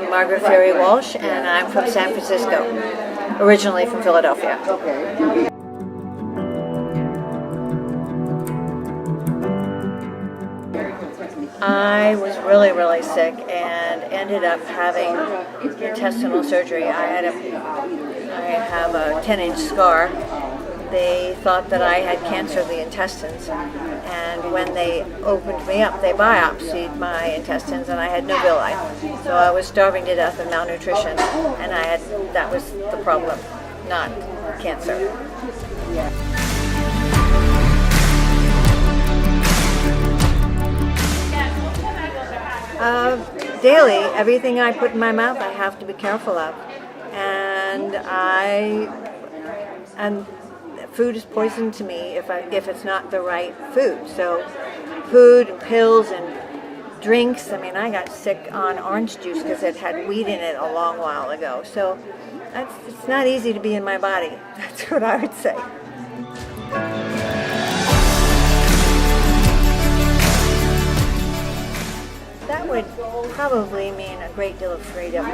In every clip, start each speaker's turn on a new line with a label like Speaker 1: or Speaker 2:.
Speaker 1: Margaret Walsh, and I'm from San Francisco, originally from Philadelphia. I was really sick and ended up having intestinal surgery. I have a 10-inch scar. They thought that I had cancer of the intestines, and when they opened me up, they biopsied my intestines, and I had no villi. So I was starving to death of malnutrition, and that was the problem, not cancer. Daily, everything I put in my mouth, I have to be careful of, and food is poison to me if it's not the right food. So, food and pills and drinks. I mean, I got sick on orange juice because it had weed in it a long while ago. So, it's not easy to be in my body. That's what I would say. That would probably mean a great deal of freedom.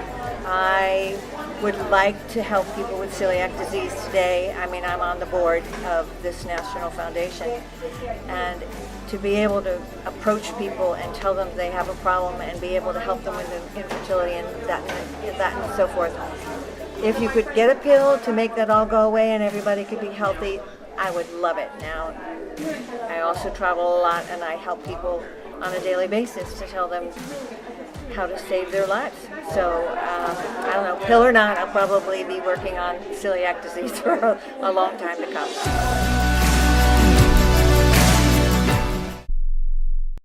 Speaker 1: I would like to help people with celiac disease today. I mean, I'm on the board of this national foundation, and to be able to approach people and tell them they have a problem and be able to help them with infertility and that and so forth. If you could get a pill to make that all go away and everybody could be healthy, I would love it. Now, I also travel a lot, and I help people on a daily basis to tell them how to save their lives. So, I don't know, pill or not, I'll probably be working on celiac disease for a long time to come.